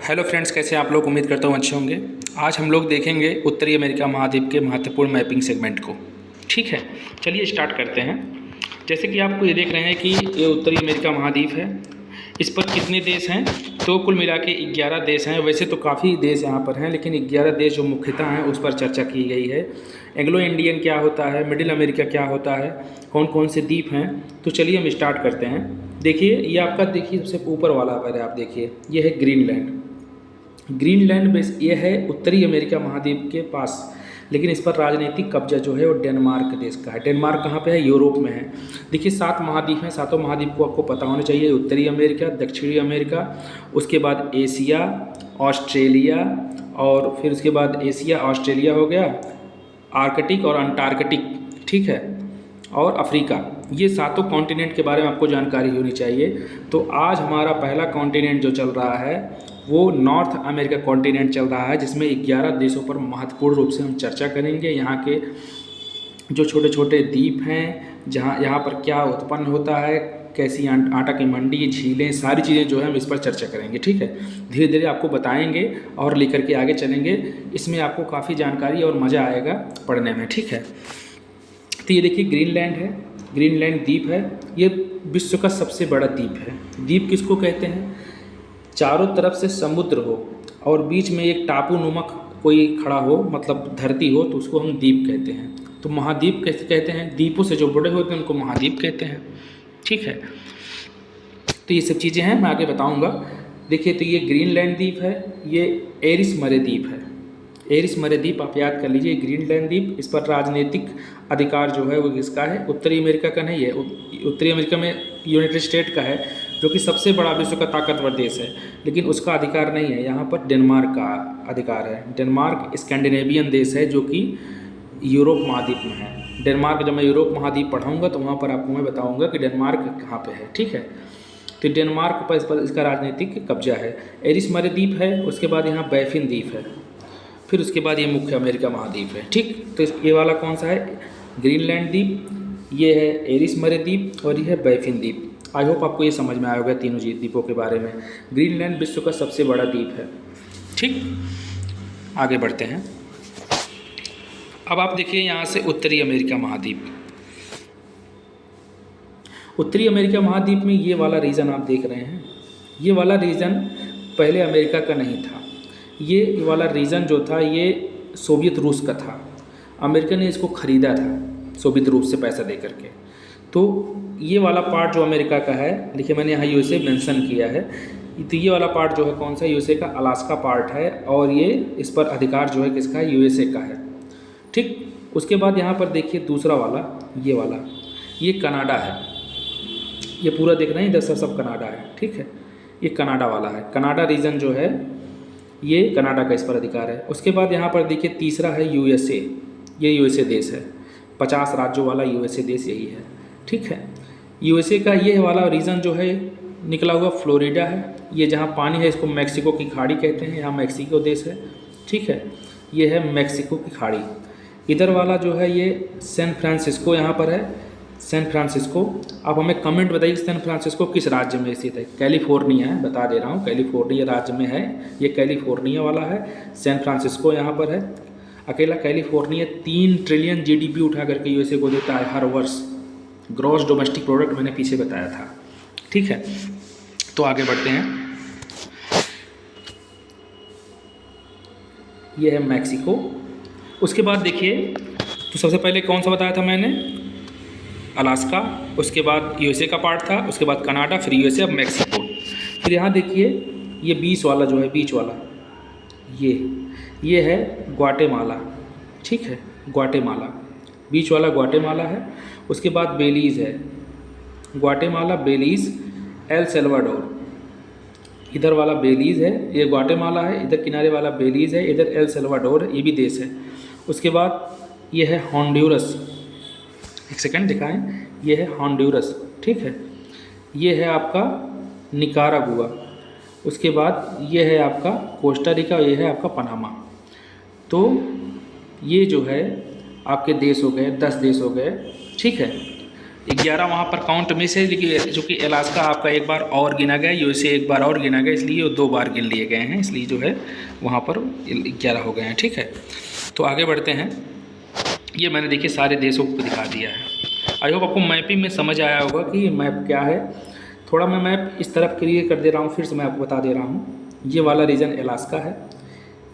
Hello friends, कैसे हैं आप लोग। उम्मीद करता हूँ अच्छे होंगे। आज हम लोग देखेंगे उत्तरी अमेरिका महाद्वीप के महत्वपूर्ण मैपिंग सेगमेंट को। ठीक है, चलिए स्टार्ट करते हैं। जैसे कि आपको ये देख रहे हैं कि ये उत्तरी अमेरिका महाद्वीप है। इस पर कितने देश हैं, तो कुल मिला के 11 देश हैं। वैसे तो काफ़ी देश यहाँ पर हैं, लेकिन 11 देश जो मुख्यतः हैं उस पर चर्चा की गई है। एंग्लो इंडियन क्या होता है, मिडिल अमेरिका क्या होता है, कौन कौन से द्वीप हैं। तो चलिए हम स्टार्ट करते हैं। देखिए ये आपका, देखिए सबसे ऊपर वाला पर आप देखिए, ये है ग्रीनलैंड। ग्रीनलैंड बेस ये है उत्तरी अमेरिका महाद्वीप के पास, लेकिन इस पर राजनीतिक कब्जा जो है वो डेनमार्क देश का है। डेनमार्क कहाँ पे है, यूरोप में है। देखिए 7 महाद्वीप हैं, सातों महाद्वीप को आपको पता होना चाहिए। उत्तरी अमेरिका, दक्षिणी अमेरिका, उसके बाद एशिया, ऑस्ट्रेलिया, और फिर उसके बाद एशिया ऑस्ट्रेलिया हो गया, आर्कटिक और अंटार्कटिक, ठीक है, और अफ्रीका। ये सातों कॉन्टिनेंट के बारे में आपको जानकारी होनी चाहिए। तो आज हमारा पहला कॉन्टिनेंट जो चल रहा है वो नॉर्थ अमेरिका कॉन्टिनेंट चल रहा है, जिसमें 11 देशों पर महत्वपूर्ण रूप से हम चर्चा करेंगे। यहाँ के जो छोटे छोटे द्वीप हैं, जहाँ यहाँ पर क्या उत्पन्न होता है, कैसी आटा की मंडी, झीलें, सारी चीज़ें जो है हम इस पर चर्चा करेंगे। ठीक है, धीरे धीरे आपको बताएंगे और लेकर के आगे चलेंगे। इसमें आपको काफ़ी जानकारी और मज़ा आएगा पढ़ने में। ठीक है, तो ये देखिए ग्रीनलैंड है, ग्रीनलैंड द्वीप है। ये विश्व का सबसे बड़ा द्वीप है। द्वीप किसको कहते हैं, चारों तरफ से समुद्र हो और बीच में एक टापू नुमक कोई खड़ा हो, मतलब धरती हो, तो उसको हम द्वीप कहते हैं। तो महाद्वीप कैसे कहते हैं, द्वीपों से जो बड़े होते हैं उनको महाद्वीप कहते हैं। ठीक है, तो ये सब चीज़ें हैं, मैं आगे बताऊंगा। देखिए तो ये ग्रीनलैंड द्वीप है, ये एरिस मरे द्वीप है। एरिस मरे द्वीप आप याद कर लीजिए, ग्रीनलैंड द्वीप। इस पर राजनीतिक अधिकार जो है वो किसका है, उत्तरी अमेरिका का नहीं है। उत्तरी अमेरिका में यूनाइटेड स्टेट का है, जो कि सबसे बड़ा विश्व का ताकतवर देश है, लेकिन उसका अधिकार नहीं है। यहाँ पर डेनमार्क का अधिकार है। डेनमार्क स्कैंडिनेवियन देश है जो कि यूरोप महाद्वीप में है। डेनमार्क, जब मैं यूरोप महाद्वीप पढ़ाऊँगा तो वहाँ पर आपको मैं बताऊँगा कि डेनमार्क कहाँ पर है। ठीक है, तो डेनमार्क पर इसका राजनीतिक कब्जा है। एरिस मरे द्वीप है, उसके बाद यहाँ बैफिन द्वीप है, फिर उसके बाद ये मुख्य अमेरिका महाद्वीप है। ठीक, तो ये वाला कौन सा है, ग्रीनलैंड द्वीप, ये है एरिस मरे द्वीप और ये है बैफिन द्वीप। आई होप आपको ये समझ में आया होगा तीनों द्वीपों के बारे में। ग्रीनलैंड विश्व का सबसे बड़ा द्वीप है। ठीक, आगे बढ़ते हैं। अब आप देखिए यहाँ से उत्तरी अमेरिका महाद्वीप। उत्तरी अमेरिका महाद्वीप में ये वाला रीजन आप देख रहे हैं, ये वाला रीजन पहले अमेरिका का नहीं था। ये वाला रीजन जो था ये सोवियत रूस का था। अमेरिका ने इसको ख़रीदा था सोवियत रूस से पैसा दे करके। तो ये वाला पार्ट जो अमेरिका का है, देखिए मैंने यहाँ यूएसए मेंशन किया है, तो ये वाला पार्ट जो है कौन सा, यूएसए का अलास्का पार्ट है, और ये इस पर अधिकार जो है किसका है, यूएसए का है। ठीक, उसके बाद यहाँ पर देखिए दूसरा वाला, ये वाला, ये कनाडा है। ये पूरा देख रहे हैं, इधर सब कनाडा है। ठीक है, ये कनाडा वाला है। कनाडा रीजन जो है ये कनाडा का इस पर अधिकार है। उसके बाद यहाँ पर देखिए तीसरा है यूएसए। ये यूएसए देश है, 50 राज्यों वाला यूएसए देश यही है। ठीक है, यूएसए का ये वाला रीजन जो है निकला हुआ फ्लोरिडा है। ये जहाँ पानी है इसको मैक्सिको की खाड़ी कहते हैं, यहाँ मैक्सिको देश है। ठीक है, ये है मैक्सिको की खाड़ी। इधर वाला जो है ये सैन फ्रांसिस्को यहाँ पर है, सैन फ्रांसिस्को। आप हमें कमेंट बताइए सैन फ्रांसिस्को किस राज्य में स्थित है। कैलिफोर्निया है, बता दे रहा हूँ, कैलिफोर्निया राज्य में है। ये कैलिफोर्निया वाला है, सैन फ्रांसिस्को यहाँ पर है। अकेला कैलिफोर्निया 3 ट्रिलियन जीडीपी उठा करके यूएसए को देता है हर वर्ष। ग्रॉस डोमेस्टिक प्रोडक्ट मैंने पीछे बताया था। ठीक है, तो आगे बढ़ते हैं। ये है मैक्सिको। उसके बाद देखिए, तो सबसे पहले कौन सा बताया था मैंने, अलास्का, उसके बाद यूएसए का पार्ट था, उसके बाद कनाडा, फिर यूएसए, अब मैक्सिको। फिर यहाँ देखिए ये बीच वाला जो है, बीच वाला, ये है ग्वाटेमाला। ठीक है, ग्वाटेमाला, बीच वाला ग्वाटेमाला है। उसके बाद बेलीज़ है, ग्वाटेमाला, बेलीज़, एल सल्वाडोर। इधर वाला बेलीज़ है, ये ग्वाटेमाला है, इधर किनारे वाला बेलीज़ है, इधर एल सल्वाडोर है, ये भी देश है। उसके बाद ये है होंडुरस, एक सेकंड दिखाएं, ये है होंडुरस। ठीक है, ये है आपका निकारागुआ। उसके बाद ये है आपका कोस्टा रिका, ये है आपका पनामा। तो ये जो है आपके देश हो गए, 10 देश हो गए। ठीक है, 11 वहाँ पर काउंट में से, लेकिन जो कि अलास्का आपका एक बार और गिना गया, यूएसए एक बार और गिना गया, इसलिए वो 2 बार गिन लिए गए हैं, इसलिए जो है वहाँ पर 11 हो गए हैं। ठीक है, तो आगे बढ़ते हैं। ये मैंने देखिए सारे देशों को दिखा दिया है। आई होप आपको मैपिंग में समझ आया होगा कि मैप क्या है। थोड़ा मैं मैप इस तरफ क्लियर कर दे रहा हूँ, फिर से मैं आपको बता दे रहा हूँ। ये वाला रीजन अलास्का है,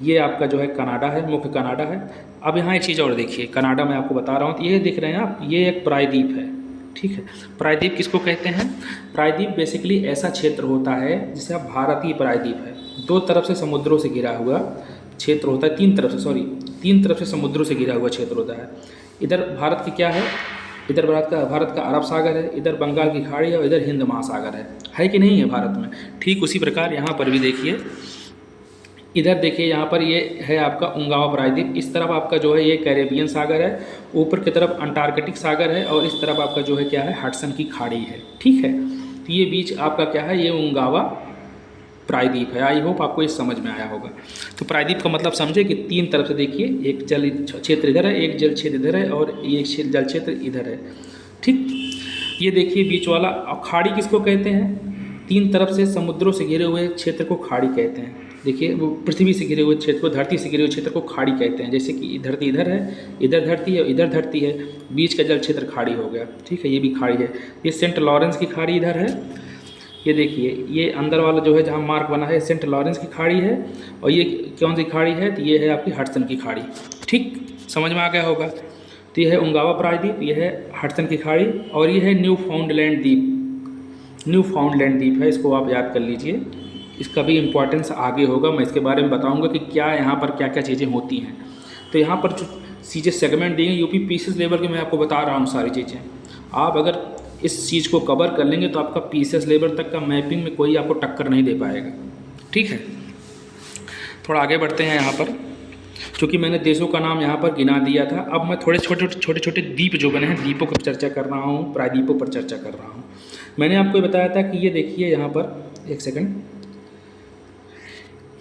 ये आपका जो है कनाडा है, मुख्य कनाडा है। अब यहाँ एक चीज़ और देखिए, कनाडा मैं आपको बता रहा हूँ, तो ये दिख रहे हैं आप, ये एक प्रायद्वीप है। ठीक है, प्रायद्वीप किसको कहते हैं? प्रायद्वीप बेसिकली ऐसा क्षेत्र होता है जिसे आप भारतीय प्रायद्वीप है, 2 तरफ से समुद्रों से घिरा हुआ क्षेत्र होता है, 3 तरफ से समुद्रों से घिरा हुआ क्षेत्र होता है। इधर भारत की क्या है, इधर भारत का अरब सागर है, इधर बंगाल की खाड़ी है और इधर हिंद महासागर है कि नहीं है भारत में? ठीक उसी प्रकार यहाँ पर भी देखिए, इधर देखिए यहाँ पर ये है आपका उंगावा प्रायद्वीप, इस तरफ आपका जो है ये कैरेबियन सागर है, ऊपर की तरफ अंटार्कटिक सागर है और इस तरफ आपका जो है क्या है, हडसन की खाड़ी है। ठीक है, तो ये बीच आपका क्या है, ये उंगावा प्रायद्वीप है। आई होप आपको ये समझ में आया होगा। तो प्रायद्वीप का मतलब समझे कि 3 तरफ से देखिए, एक जल क्षेत्र इधर है, एक जल क्षेत्र इधर है और एक जल क्षेत्र इधर है। ठीक, ये देखिए बीच वाला। अब खाड़ी किसको कहते हैं? 3 तरफ से समुद्रों से घिरे हुए क्षेत्र को खाड़ी कहते हैं। देखिए वो पृथ्वी से घिरे हुए क्षेत्र को, धरती से घिरे हुए क्षेत्र को खाड़ी कहते हैं। जैसे कि धरती इधर है, इधर धरती है, इधर धरती है, बीच का जल क्षेत्र खाड़ी हो गया। ठीक है, ये भी खाड़ी है। ये सेंट लॉरेंस की खाड़ी इधर है, ये देखिए ये अंदर वाला जो है जहाँ मार्क बना है सेंट लॉरेंस की खाड़ी है। और ये कौन सी खाड़ी है? तो ये है आपकी हडसन की खाड़ी। ठीक, समझ में आ गया होगा। तो ये है उंगावा प्रायद्वीप, ये है हडसन की खाड़ी और ये है न्यू फाउंडलैंड द्वीप। न्यू फाउंडलैंड द्वीप है, इसको आप याद कर लीजिए, इसका भी इम्पोर्टेंस आगे होगा। मैं इसके बारे में बताऊंगा कि क्या यहाँ पर क्या क्या चीज़ें होती हैं। तो यहाँ पर जो चीज़ें सेगमेंट दी हैं यूपी पीसीएस लेवल के, मैं आपको बता रहा हूँ सारी चीज़ें। आप अगर इस चीज़ को कवर कर लेंगे तो आपका पीसीएस लेवल तक का मैपिंग में कोई आपको टक्कर नहीं दे पाएगा। ठीक है, थोड़ा आगे बढ़ते हैं। यहाँ पर क्योंकि मैंने देशों का नाम यहाँ पर गिना दिया था, अब मैं थोड़े छोटे द्वीप जो बने हैं, द्वीपों पर चर्चा कर रहा हूँ, प्रायद्वीपों पर चर्चा कर रहा हूँ। मैंने आपको बताया था कि ये देखिए यहाँ पर, एक सेकंड,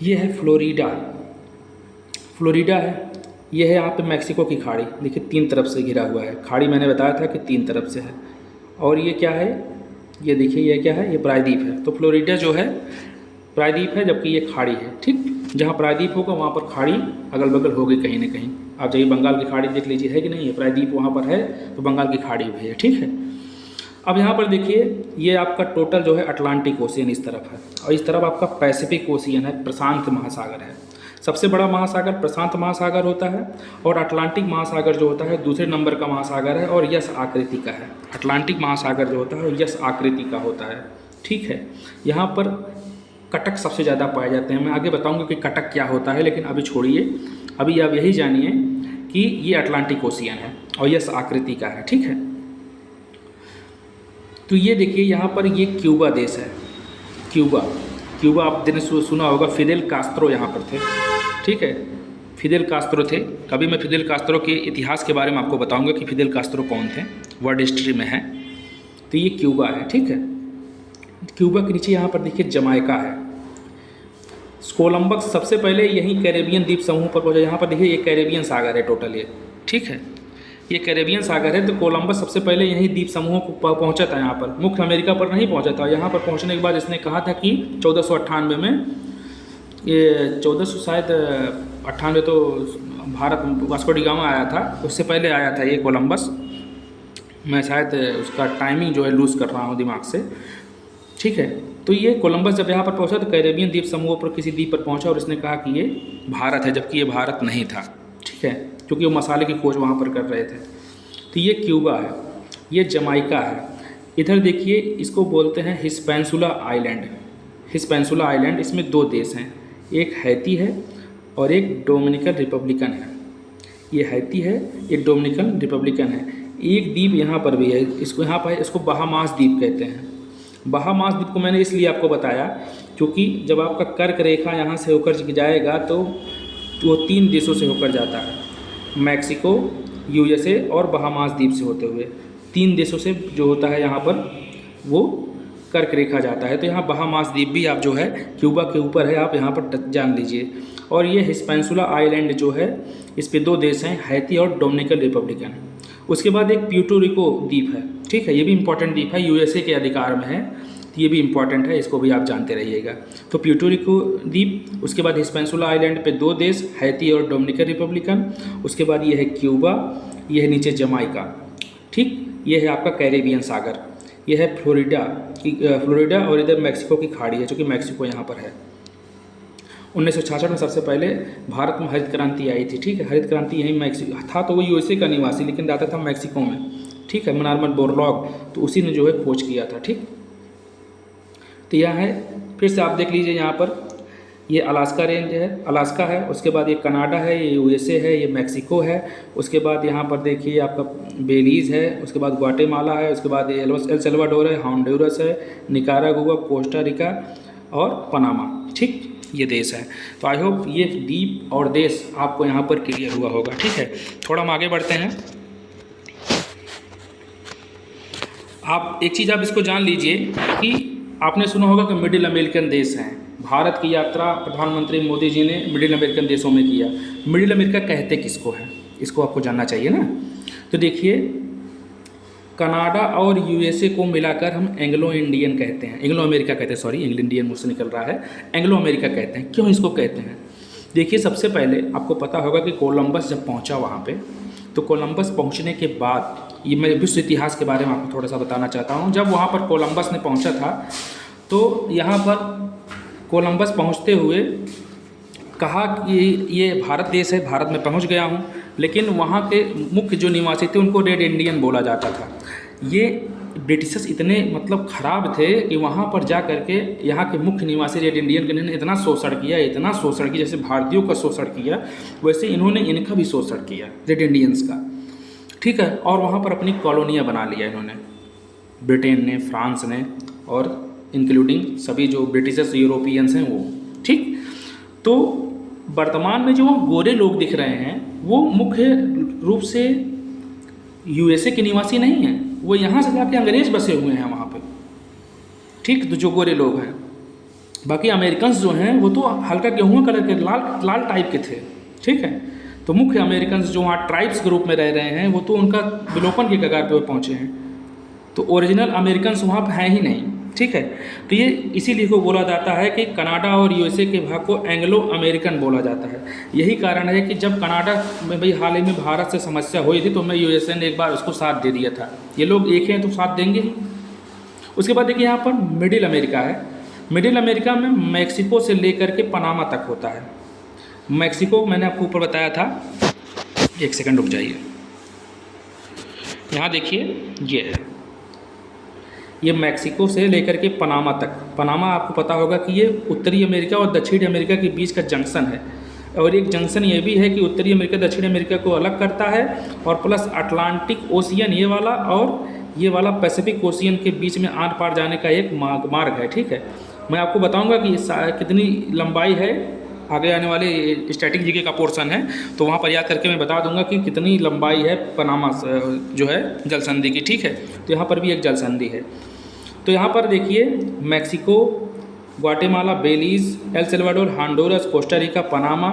ये है फ्लोरिडा है। ये है यहाँ पे मैक्सिको की खाड़ी, देखिए 3 तरफ से घिरा हुआ है। खाड़ी मैंने बताया था कि 3 तरफ से है। और ये क्या है, ये देखिए ये क्या है, ये प्रायद्वीप है। तो फ्लोरिडा जो है प्रायद्वीप है, जबकि ये खाड़ी है। ठीक, जहाँ प्रायद्वीप होगा वहाँ पर खाड़ी अगल बगल होगी कहीं ना कहीं। आप जाइए बंगाल की खाड़ी देख लीजिए, है कि नहीं है? प्रायद्वीप वहाँ पर है तो बंगाल की खाड़ी भी है। ठीक है, अब यहाँ पर देखिए ये आपका टोटल जो है अटलांटिक ओशियन इस तरफ है और इस तरफ आपका पैसिफिक ओशियन है, प्रशांत महासागर है। सबसे बड़ा महासागर प्रशांत महासागर होता है और अटलांटिक महासागर जो होता है दूसरे नंबर का महासागर है और यस आकृति का है। अटलांटिक महासागर जो होता है यस आकृति का होता है। ठीक है, यहाँ पर कटक सबसे ज़्यादा पाए जाते हैं। मैं आगे बताऊँगा कि कटक क्या होता है, लेकिन अभी छोड़िए, अभी आप यही जानिए कि ये अटलांटिक ओशियन है और यस आकृति का है। ठीक है, तो ये देखिए यहाँ पर ये क्यूबा देश है। क्यूबा आपने सुना होगा, फिदेल कास्त्रो यहाँ पर थे। ठीक है, फिदेल कास्त्रो थे। कभी मैं फिदेल कास्त्रो के इतिहास के बारे में आपको बताऊंगा कि फिदेल कास्त्रो कौन थे, वर्ल्ड हिस्ट्री में है। तो ये क्यूबा है। ठीक है, क्यूबा के नीचे यहाँ पर देखिए जमाइका है। कोलंबस सबसे पहले यहीं कैरेबियन द्वीप समूह पर पहुँचा। यहाँ पर देखिए ये कैरेबियन सागर है टोटल ये। ठीक है, ये कैरेबियन सागर है। तो कोलंबस सबसे पहले यहीं द्वीप समूहों को पहुंचा था। यहाँ पर मुख्य अमेरिका पर नहीं पहुंचा था। यहाँ पर पहुंचने के बाद इसने कहा था कि 1498 में, ये 1400 शायद 98 तो भारत वास्को डी गामा आया था, उससे पहले आया था ये कोलंबस। मैं शायद उसका टाइमिंग जो है लूज़ कर रहा हूँ दिमाग से। ठीक है, तो ये कोलंबस जब यहाँ पर पहुँचा तो कैरेबियन द्वीप समूह पर किसी द्वीप पर पहुँचा और इसने कहा कि ये भारत है, जबकि ये भारत नहीं था। ठीक है, क्योंकि वो मसाले की खोज वहाँ पर कर रहे थे। तो ये क्यूबा है, ये जमाइका है। इधर देखिए इसको बोलते हैं हिस्पैनिसुला आइलैंड। हिस्पैनिसुला आइलैंड, इसमें 2 देश हैं, एक हैती है और एक डोमिनिकन रिपब्लिकन है। ये हैती है, एक डोमिनिकन रिपब्लिकन है। एक द्वीप यहाँ पर भी है, इसको यहाँ पर इसको बहामास द्वीप कहते हैं। बहामास द्वीप को मैंने इसलिए आपको बताया क्योंकि जब आपका कर्क रेखा यहाँ से होकर जाएगा तो वो 3 देशों से होकर जाता है, मैक्सिको, यूएसए और बहामास द्वीप से होते हुए 3 देशों से जो होता है यहाँ पर वो कर्क रेखा जाता है। तो यहाँ बहामास द्वीप भी आप जो है क्यूबा के ऊपर है, आप यहाँ पर जान लीजिए। और ये हिस्पैनिसुला आइलैंड जो है इस पे 2 देश हैं, हैती और डोमिनिकन रिपब्लिकन। उसके बाद एक प्यूर्टो रिको द्वीप है, ठीक है, ये भी इंपॉर्टेंट द्वीप है, यूएसए के अधिकार में है, तो ये भी इंपॉर्टेंट है, इसको भी आप जानते रहिएगा। तो प्यूर्टो रिको द्वीप, उसके बाद हिस्पेनिसुला आइलैंड पे 2 देश, हैती और डोमिनिकन रिपब्लिकन, उसके बाद ये है क्यूबा, ये है नीचे जमाइका, ठीक, ये है आपका कैरेबियन सागर, ये है फ्लोरिडा और इधर मैक्सिको की खाड़ी है, जो कि मैक्सिको यहाँ पर है। 1966 में सबसे पहले भारत में हरित क्रांति आई थी, ठीक है, हरित क्रांति यहीं मैक्सिको था, तो वो यूएसए का निवासी लेकिन रहता था मैक्सिको में, ठीक है, नॉर्मन बोरलॉग, तो उसी ने जो है खोज किया था, ठीक। तो यह है, फिर से आप देख लीजिए यहाँ पर, ये अलास्का रेंज है, अलास्का है, उसके बाद ये कनाडा है, ये यूएसए है, ये मैक्सिको है, उसके बाद यहाँ पर देखिए आपका बेलीज़ है, उसके बाद ग्वाटेमाला है, उसके बाद ये एल सल्वाडोर है, होंडुरस है, निकारागुआ, कोस्टा रिका और पनामा, ठीक, ये देश है। तो आई होप ये द्वीप और देश आपको यहाँ पर क्लियर हुआ होगा, ठीक है। थोड़ा हम आगे बढ़ते हैं। आप एक चीज़ आप इसको जान लीजिए कि आपने सुना होगा कि मिडिल अमेरिकन देश हैं। भारत की यात्रा प्रधानमंत्री मोदी जी ने मिडिल अमेरिकन देशों में किया। मिडिल अमेरिका कहते किसको है, इसको आपको जानना चाहिए ना। तो देखिए, कनाडा और यूएसए को मिलाकर हम एंग्लो इंडियन कहते हैं, एंग्लो अमेरिका कहते हैं, सॉरी एंग्लो इंडियन मुझसे निकल रहा है, एंग्लो अमेरिका कहते हैं। क्यों इसको कहते हैं? देखिए, सबसे पहले आपको पता होगा कि कोलंबस जब पहुंचा वहाँ पे, तो कोलंबस पहुंचने के बाद, ये मैं विश्व इतिहास के बारे में आपको थोड़ा सा बताना चाहता हूँ। जब वहाँ पर कोलंबस ने पहुँचा था, तो यहाँ पर कोलंबस पहुँचते हुए कहा कि ये भारत देश है, भारत में पहुँच गया हूँ, लेकिन वहाँ के मुख्य जो निवासी थे उनको रेड इंडियन बोला जाता था। ये ब्रिटिशर्स इतने मतलब ख़राब थे कि वहाँ पर जा कर के यहाँ के मुख्य निवासी रेड इंडियन के इतना शोषण किया, इतना शोषण किया, जैसे भारतीयों का शोषण किया वैसे इन्होंने इनका भी शोषण किया, रेड इंडियंस का, ठीक है। और वहाँ पर अपनी कॉलोनियाँ बना लिया इन्होंने, ब्रिटेन ने, फ्रांस ने, और इंक्लूडिंग सभी जो ब्रिटिशर्स यूरोपियंस हैं वो, ठीक। तो वर्तमान में जो गोरे लोग दिख रहे हैं वो मुख्य रूप से यूएसए के निवासी नहीं हैं, वो यहाँ से जाके अंग्रेज बसे हुए हैं वहाँ पे, ठीक। तो जो गोरे लोग हैं, बाकी अमेरिकन्स जो हैं वो तो हल्का गेहूं कलर के लाल टाइप के थे, ठीक है। तो मुख्य अमेरिकन्स जो वहाँ ट्राइब्स के रूप में रह रहे हैं वो तो उनका विलोपन की कगार पे पहुँचे हैं, तो ओरिजिनल अमेरिकन्स वहाँ पे हैं ही नहीं, ठीक है। तो ये इसीलिए को बोला जाता है कि कनाडा और यूएसए के भाग को एंग्लो अमेरिकन बोला जाता है। यही कारण है कि जब कनाडा में भाई हाल ही में भारत से समस्या हुई थी तो मैं यूएसए ने एक बार उसको साथ दे दिया था। ये लोग एक हैं तो साथ देंगे ही। उसके बाद देखिए यहाँ पर मिडिल अमेरिका है। मिडिल अमेरिका में मैक्सिको से लेकर के पनामा तक होता है। मैक्सिको मैंने आपको ऊपर बताया था, एक सेकंड रुक जाइए, यहाँ देखिए ये है, ये मैक्सिको से लेकर के पनामा तक। पनामा आपको पता होगा कि ये उत्तरी अमेरिका और दक्षिणी अमेरिका के बीच का जंक्शन है, और एक जंक्शन ये भी है कि उत्तरी अमेरिका दक्षिणी अमेरिका को अलग करता है, और प्लस अटलांटिक ओशियन ये वाला और ये वाला पैसिफिक ओशियन के बीच में आर पार जाने का एक मार्ग है, ठीक है। मैं आपको बताऊंगा कि कितनी लंबाई है, आगे आने वाले स्टैटिक जीके का पोर्शन है तो वहाँ पर याद करके मैं बता दूंगा कि कितनी लंबाई है पनामा जो है जलसंधि की, ठीक है। तो यहाँ पर भी एक जलसंधि है। तो यहाँ पर देखिए Mexico, Guatemala, Belize, El Salvador, Honduras, Costa Rica, Panama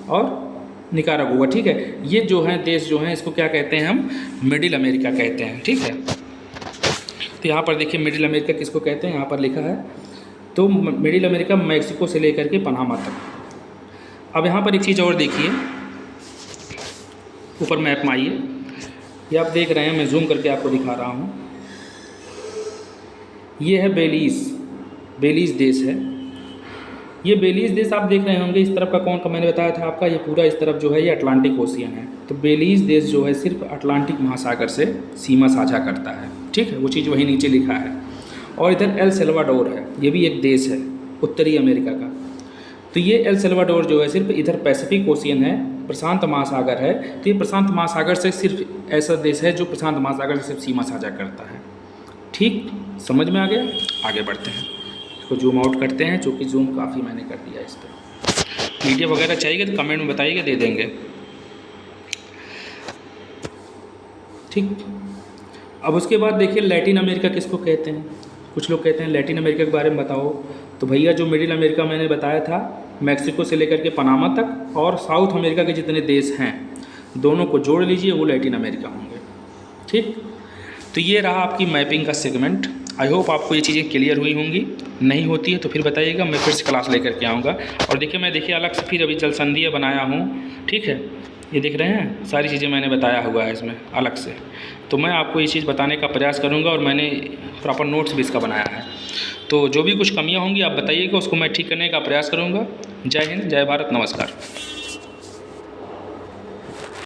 और निकारागुआ, ठीक है। ये जो हैं देश जो हैं इसको क्या कहते हैं, हम मिडिल अमेरिका कहते हैं, ठीक है। तो यहाँ पर देखिए मिडिल अमेरिका किसको कहते हैं, यहाँ पर लिखा है। तो मिडिल अमेरिका मैक्सिको से लेकर के पनामा तक। अब यहाँ पर एक चीज़ और देखिए, ऊपर मैप में आइए, ये आप देख रहे हैं, मैं जूम करके आपको दिखा रहा हूँ। ये है बेलीज़ देश है। ये बेलीज़ देश आप देख रहे होंगे, इस तरफ का कौन का मैंने बताया था आपका, ये पूरा इस तरफ जो है ये अटलांटिक ओशियन है। तो बेलीज़ देश जो है सिर्फ अटलांटिक महासागर से सीमा साझा करता है, ठीक है, वो चीज़ वही नीचे लिखा है। और इधर एल सल्वाडोर है, ये भी एक देश है उत्तरी अमेरिका का। तो ये एल सल्वाडोर जो है सिर्फ इधर पैसिफिक ओशियन है, प्रशांत महासागर है। तो ये प्रशांत महासागर से सिर्फ ऐसा देश है जो प्रशांत महासागर से सिर्फ सीमा साझा करता है, ठीक। समझ में आ गया? आगे बढ़ते हैं, इसको जूम आउट करते हैं, चूँकि जूम काफ़ी मैंने कर दिया इस पर। वीडियो वगैरह चाहिए तो कमेंट में बताइएगा, दे देंगे, ठीक। अब उसके बाद देखिए लैटिन अमेरिका किसको कहते हैं। कुछ लोग कहते हैं लैटिन अमेरिका के बारे में बताओ, तो भैया जो मिडिल अमेरिका मैंने बताया था, मैक्सिको से लेकर के पनामा तक, और साउथ अमेरिका के जितने देश हैं दोनों को जोड़ लीजिए, वो लैटिन अमेरिका होंगे, ठीक। तो ये रहा आपकी मैपिंग का सेगमेंट। आई होप आपको ये चीज़ें क्लियर हुई होंगी। नहीं होती है तो फिर बताइएगा, मैं फिर से क्लास लेकर के आऊँगा। और देखिए मैं अलग से फिर अभी जलसंधीय बनाया हूँ, ठीक है। ये देख रहे हैं, सारी चीज़ें मैंने बताया हुआ है इसमें अलग से। तो मैं आपको ये चीज़ बताने का प्रयास करूँगा और मैंने प्रॉपर नोट्स भी इसका बनाया है। तो जो भी कुछ कमियाँ होंगी आप बताइएगा, उसको मैं ठीक करने का प्रयास करूँगा। जय हिंद, जय भारत, नमस्कार।